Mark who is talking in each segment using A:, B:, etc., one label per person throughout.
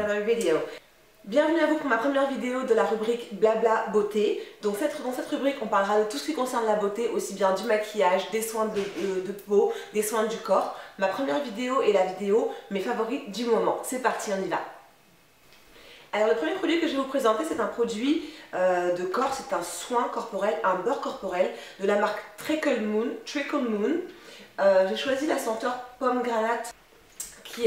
A: another video. Bienvenue à vous pour ma première vidéo de la rubrique Blabla Beauté. Donc dans cette rubrique, on parlera de tout ce qui concerne la beauté, aussi bien du maquillage, des soins de peau, des soins du corps. Ma première vidéo est la vidéo mes favoris du moment. C'est parti, on y va. Alors le premier produit que je vais vous présenter, c'est un produit de corps, c'est un soin corporel, un beurre corporel de la marque Trickle Moon. J'ai choisi la senteur pomme granate qui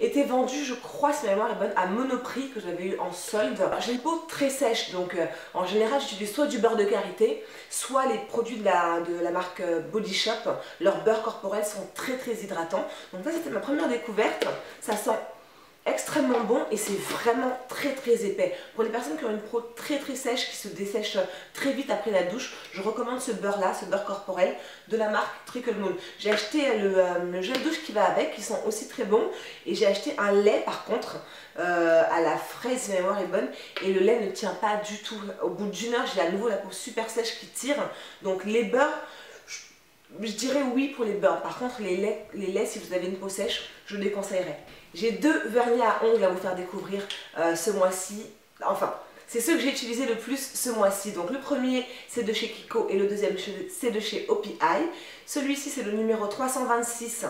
A: était vendue, je crois, si ma mémoire est bonne, à Monoprix, que j'avais eu en solde. J'ai une peau très sèche, donc en général j'utilise soit du beurre de karité, soit les produits de la marque Body Shop. Leurs beurres corporels sont très hydratants. Donc ça, c'était ma première découverte. Ça sent extrêmement bon et c'est vraiment très épais. Pour les personnes qui ont une peau très sèche, qui se dessèche très vite après la douche, je recommande ce beurre là, ce beurre corporel de la marque Trickle Moon. J'ai acheté le gel douche qui va avec, qui sont aussi très bons, et j'ai acheté un lait par contre à la fraise si ma mémoire est bonne, et le lait ne tient pas du tout. Au bout d'une heure, j'ai à nouveau la peau super sèche qui tire. Donc les beurres, je dirais oui pour les beurres. Par contre les laits, si vous avez une peau sèche, je les conseillerais. J'ai deux vernis à ongles à vous faire découvrir ce mois-ci. Enfin, c'est ceux que j'ai utilisés le plus ce mois-ci. Donc le premier, c'est de chez Kiko et le deuxième, c'est de chez OPI. Celui-ci, c'est le numéro 326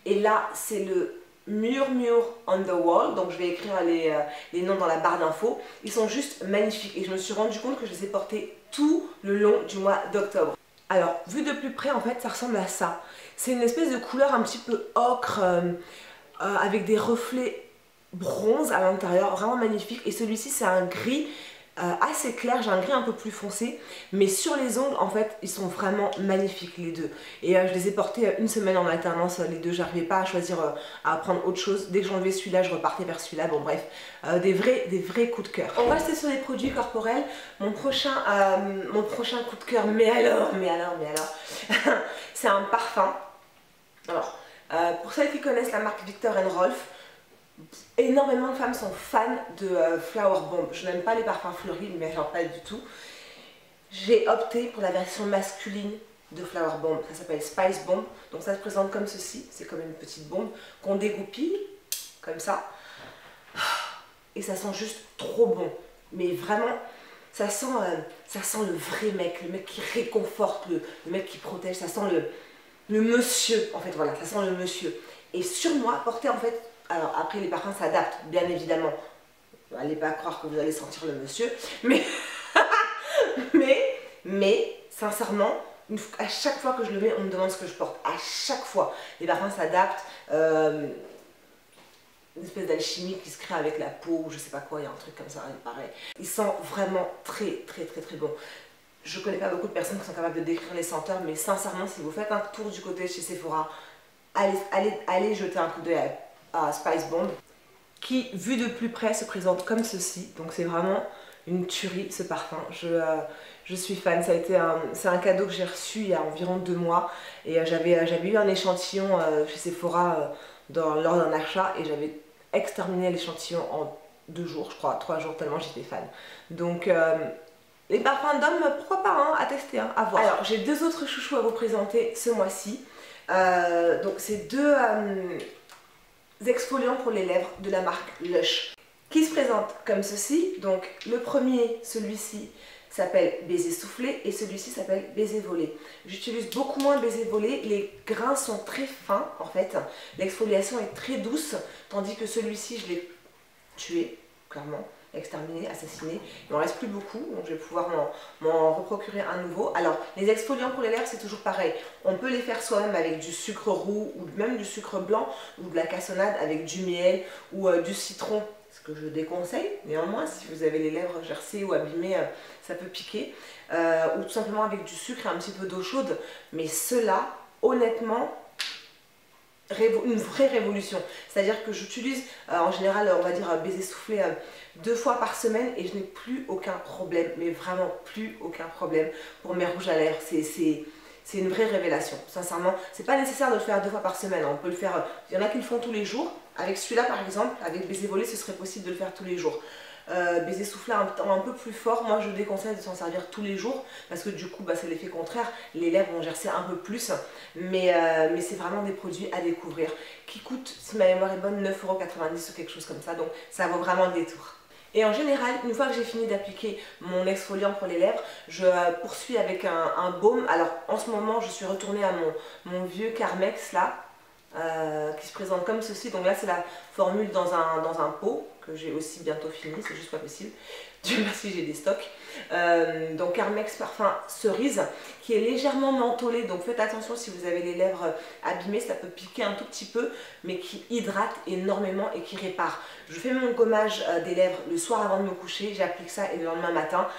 A: et là, c'est le Murmure on the Wall. Donc je vais écrire les noms dans la barre d'infos. Ils sont juste magnifiques et je me suis rendu compte que je les ai portés tout le long du mois d'octobre. Alors, vu de plus près, en fait, ça ressemble à ça. C'est une espèce de couleur un petit peu ocre, avec des reflets bronze à l'intérieur, vraiment magnifique. Et celui-ci, c'est un gris assez clair, j'ai un gris un peu plus foncé, mais sur les ongles, en fait, ils sont vraiment magnifiques les deux. Et je les ai portés une semaine en alternance, les deux. J'arrivais pas à choisir, à prendre autre chose. Dès que j'enlevais celui-là, je repartais vers celui-là. Bon bref, des vrais coups de cœur. On va rester sur les produits corporels. Mon prochain coup de cœur, mais alors, c'est un parfum. Alors, pour celles qui connaissent la marque Viktor & Rolf, énormément de femmes sont fans de Flower Bomb. Je n'aime pas les parfums fleuris, mais genre pas du tout. J'ai opté pour la version masculine de Flower Bomb. Ça s'appelle Spice Bomb. Donc ça se présente comme ceci. C'est comme une petite bombe qu'on dégoupille, comme ça. Et ça sent juste trop bon. Mais vraiment, ça sent le vrai mec. Le mec qui réconforte, le mec qui protège. Ça sent le monsieur, en fait, voilà, ça sent le monsieur. Et sur moi, porter en fait, alors après les parfums s'adaptent, bien évidemment. Allez pas croire que vous allez sentir le monsieur, mais mais sincèrement, à chaque fois que je le mets, on me demande ce que je porte. À chaque fois, les parfums s'adaptent. Une espèce d'alchimie qui se crée avec la peau, ou je sais pas quoi, il y a un truc comme ça, il paraît. Il sent vraiment très bon. Je connais pas beaucoup de personnes qui sont capables de décrire les senteurs, mais sincèrement, si vous faites un tour du côté de chez Sephora, allez jeter un coup d'œil à Spice Bomb, qui, vu de plus près, se présente comme ceci. Donc c'est vraiment une tuerie ce parfum. Je suis fan. C'est un cadeau que j'ai reçu il y a environ 2 mois, et j'avais eu un échantillon chez Sephora lors d'un achat, et j'avais exterminé l'échantillon en 2 jours, je crois, 3 jours, tellement j'étais fan. Donc les parfums d'hommes, pourquoi pas, hein, à tester, hein, à voir. Alors, j'ai 2 autres chouchous à vous présenter ce mois-ci. Donc, c'est 2 exfoliants pour les lèvres de la marque Lush, qui se présentent comme ceci. Donc, le premier, celui-ci, s'appelle Baiser Soufflé, et celui-ci s'appelle Baiser Volé. J'utilise beaucoup moins Baiser Volé, les grains sont très fins, en fait. L'exfoliation est très douce, tandis que celui-ci, je l'ai tué, clairement. Exterminé, assassiné, il m'en reste plus beaucoup, donc je vais pouvoir m'en reprocurer un nouveau. Alors les exfoliants pour les lèvres, c'est toujours pareil, on peut les faire soi-même avec du sucre roux ou même du sucre blanc, ou de la cassonade avec du miel ou du citron, ce que je déconseille. Néanmoins, si vous avez les lèvres gercées ou abîmées, ça peut piquer, ou tout simplement avec du sucre et un petit peu d'eau chaude. Mais ceux-là, honnêtement, une vraie révolution. C'est-à-dire que j'utilise en général, on va dire, Baiser Soufflé 2 fois par semaine, et je n'ai plus aucun problème, mais vraiment plus aucun problème pour mes rouges à lèvres. C'est une vraie révélation, sincèrement. C'est pas nécessaire de le faire 2 fois par semaine, on peut le faire, il y en a qui le font tous les jours. Avec celui-là par exemple, avec Baiser Volé, ce serait possible de le faire tous les jours. baiser soufflé un peu plus fort. Moi je déconseille de s'en servir tous les jours parce que du coup c'est l'effet contraire, les lèvres vont gercer un peu plus, mais c'est vraiment des produits à découvrir qui coûtent, si ma mémoire est bonne, 9,90 € ou quelque chose comme ça, donc ça vaut vraiment le détour. Et en général, une fois que j'ai fini d'appliquer mon exfoliant pour les lèvres, je poursuis avec un baume. Alors en ce moment je suis retournée à mon vieux Carmex là, qui se présente comme ceci. Donc là c'est la formule dans un pot que j'ai aussi bientôt fini, c'est juste pas possible. Dieu merci, j'ai des stocks. Donc Carmex parfum cerise qui est légèrement mentholé, donc faites attention si vous avez les lèvres abîmées, ça peut piquer un tout petit peu, mais qui hydrate énormément et qui répare. Je fais mon gommage des lèvres le soir avant de me coucher, j'applique ça et le lendemain matin,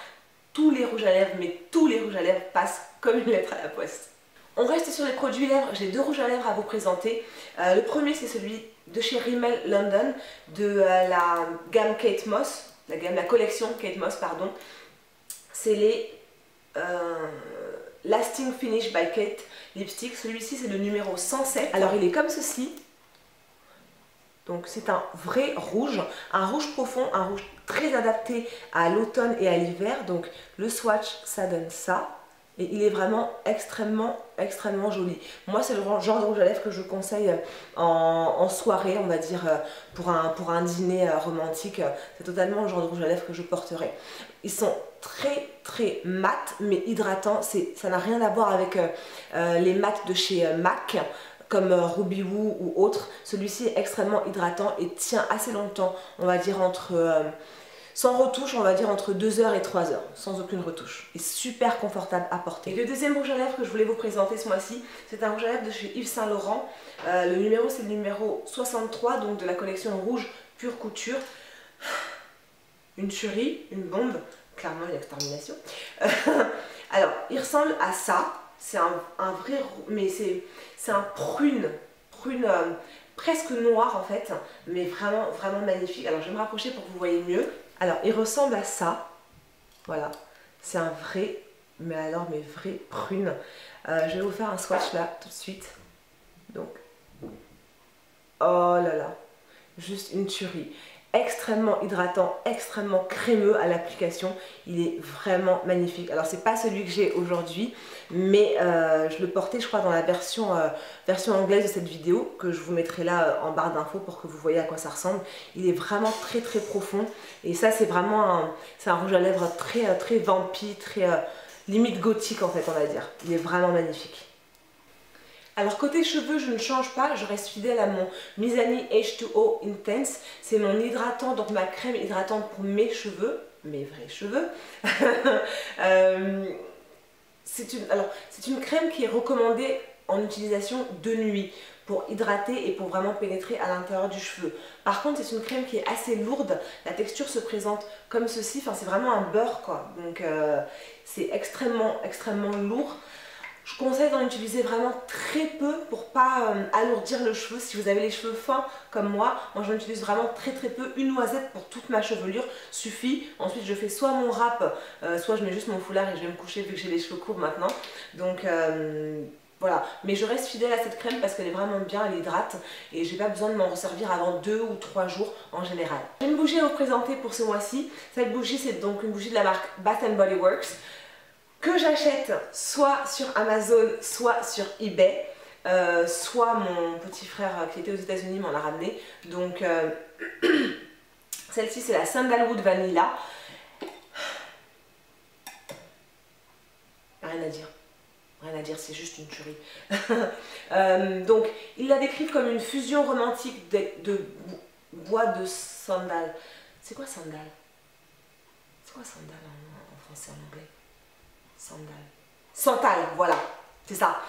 A: tous les rouges à lèvres, mais tous les rouges à lèvres passent comme une lettre à la poste. On reste sur les produits lèvres, j'ai 2 rouges à lèvres à vous présenter. Le premier c'est celui de chez Rimmel London, de la gamme Kate Moss, la collection Kate Moss, pardon. C'est les Lasting Finish by Kate Lipstick. Celui-ci c'est le numéro 107. Alors il est comme ceci. Donc c'est un vrai rouge, un rouge profond, un rouge très adapté à l'automne et à l'hiver. Donc le swatch ça donne ça. Et il est vraiment extrêmement joli. Moi c'est le genre de rouge à lèvres que je conseille en soirée, on va dire, pour un dîner romantique. C'est totalement le genre de rouge à lèvres que je porterai. Ils sont très mat mais hydratants. Ça n'a rien à voir avec les mats de chez MAC comme Ruby Woo ou autre. Celui-ci est extrêmement hydratant et tient assez longtemps, on va dire sans retouche, on va dire entre 2 heures et 3 heures, sans aucune retouche. Et super confortable à porter. Et le deuxième rouge à lèvres que je voulais vous présenter ce mois-ci, c'est un rouge à lèvres de chez Yves Saint Laurent. Le numéro c'est le numéro 63, donc de la collection rouge pure couture. Une tuerie, une bombe, clairement une extermination. Alors, il ressemble à ça. C'est un vrai, mais c'est un prune presque noir en fait, mais vraiment magnifique. Alors je vais me rapprocher pour que vous voyez mieux. Alors il ressemble à ça, voilà, c'est un vrai, mais vrai prune. Je vais vous faire un swatch là tout de suite. Donc, oh là là, juste une tuerie. Extrêmement hydratant, extrêmement crémeux à l'application, il est vraiment magnifique. Alors c'est pas celui que j'ai aujourd'hui, mais je le portais je crois dans la version anglaise de cette vidéo, que je vous mettrai là en barre d'infos pour que vous voyez à quoi ça ressemble. Il est vraiment très profond, et ça c'est vraiment un rouge à lèvres très vampire, très limite gothique en fait on va dire. Il est vraiment magnifique. Alors côté cheveux, je ne change pas, je reste fidèle à mon Mizani H2O Intense. C'est mon hydratant, donc ma crème hydratante pour mes cheveux, mes vrais cheveux. C'est une crème qui est recommandée en utilisation de nuit pour hydrater et pour vraiment pénétrer à l'intérieur du cheveu. Par contre, c'est une crème qui est assez lourde, la texture se présente comme ceci, enfin c'est vraiment un beurre quoi, donc c'est extrêmement lourd. Je conseille d'en utiliser vraiment très peu pour pas alourdir le cheveu. Si vous avez les cheveux fins comme moi j'en utilise vraiment très peu. Une noisette pour toute ma chevelure suffit. Ensuite je fais soit mon rap, soit je mets juste mon foulard et je vais me coucher vu que j'ai les cheveux courts maintenant. Donc voilà, mais je reste fidèle à cette crème parce qu'elle est vraiment bien, elle hydrate et j'ai pas besoin de m'en resservir avant 2 ou 3 jours en général. J'ai une bougie à vous présenter pour ce mois-ci. Cette bougie c'est donc une bougie de la marque Bath & Body Works, que j'achète soit sur Amazon, soit sur eBay, soit mon petit frère qui était aux États-Unis m'en a ramené. Donc celle-ci c'est la Sandalwood Vanilla. Rien à dire, c'est juste une tuerie. Donc ils la décrivent comme une fusion romantique de bois de sandal. C'est quoi sandal? C'est quoi sandal en français, en anglais? Santal, voilà, c'est ça.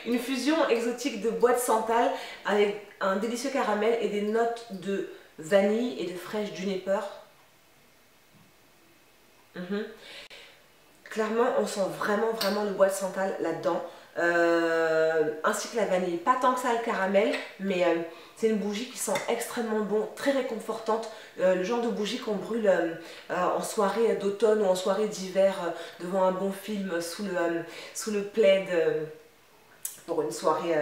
A: Une fusion exotique de bois de santal avec un délicieux caramel et des notes de vanille et de fraîche juniper. Clairement, on sent vraiment le bois de santal là-dedans. Ainsi que la vanille. Pas tant que ça le caramel, mais c'est une bougie qui sent extrêmement bon, très réconfortante. Le genre de bougie qu'on brûle en soirée d'automne ou en soirée d'hiver devant un bon film sous le plaid pour une soirée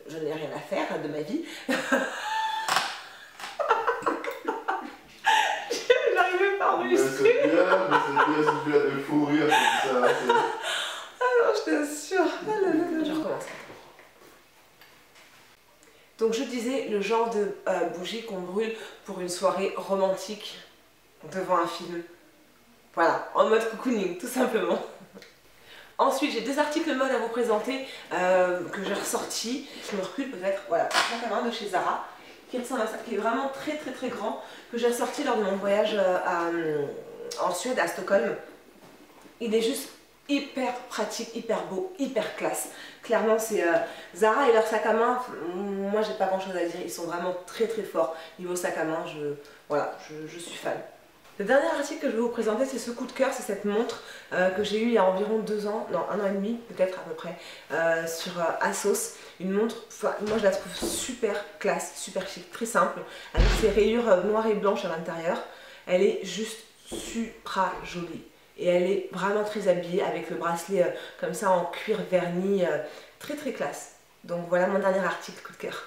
A: je n'ai rien à faire de ma vie.
B: ce que de fou rire comme ça.
A: Ah non, je t'assure. Je recommence. Donc je disais, le genre de bougie qu'on brûle pour une soirée romantique devant un film. Voilà, en mode cocooning, tout simplement. Ensuite, j'ai 2 articles mode à vous présenter que j'ai ressortis. Je me recule peut-être. Voilà, un sac à main de chez Zara qui ressemble à ça, qui est vraiment très grand, que j'ai ressorti lors de mon voyage en Suède, à Stockholm. Il est juste hyper pratique, hyper beau, hyper classe. Clairement, c'est Zara et leur sac à main. Moi, j'ai pas grand chose à dire. Ils sont vraiment très forts niveau sac à main. Je suis fan. Le dernier article que je vais vous présenter, c'est ce coup de cœur, c'est cette montre que j'ai eue il y a environ 2 ans, non 1 an et demi peut-être à peu près, sur Asos. Une montre, moi je la trouve super classe, super chic, très simple, avec ses rayures noires et blanches à l'intérieur. Elle est juste super jolie et elle est vraiment très habillée avec le bracelet comme ça en cuir verni, très classe. Donc voilà mon dernier article coup de cœur.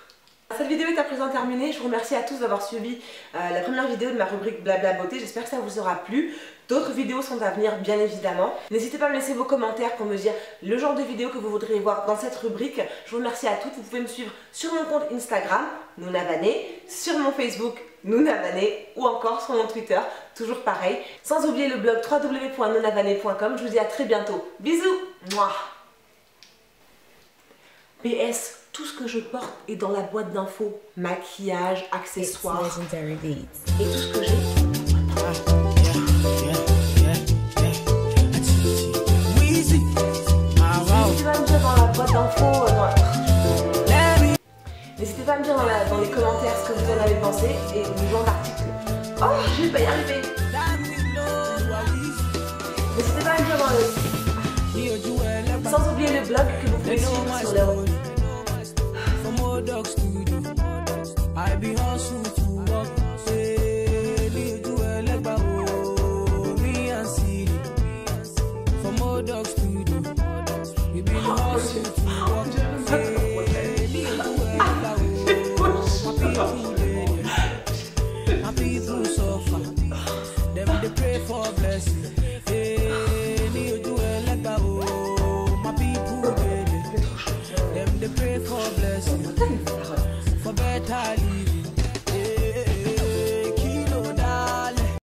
A: Cette vidéo est à présent terminée, je vous remercie à tous d'avoir suivi la première vidéo de ma rubrique Blabla Beauté, j'espère que ça vous aura plu. D'autres vidéos sont à venir bien évidemment. N'hésitez pas à me laisser vos commentaires pour me dire le genre de vidéo que vous voudriez voir dans cette rubrique. Je vous remercie à toutes, vous pouvez me suivre sur mon compte Instagram, Nounavané, sur mon Facebook, Nounavané, ou encore sur mon Twitter, toujours pareil. Sans oublier le blog www.nounavané.com, je vous dis à très bientôt. Bisous. Mouah. PS, tout ce que je porte est dans la boîte d'infos, maquillage, accessoires, et tout ce que j'ai. N'hésitez pas à me dire dans la boîte d'infos, n'hésitez pas à me dire dans les commentaires ce que vous en avez pensé et le genre d'article. Oh, je vais pas y arriver. N'hésitez pas à me dire dans le... Sans oublier le blog que vous pouvez suivre sur les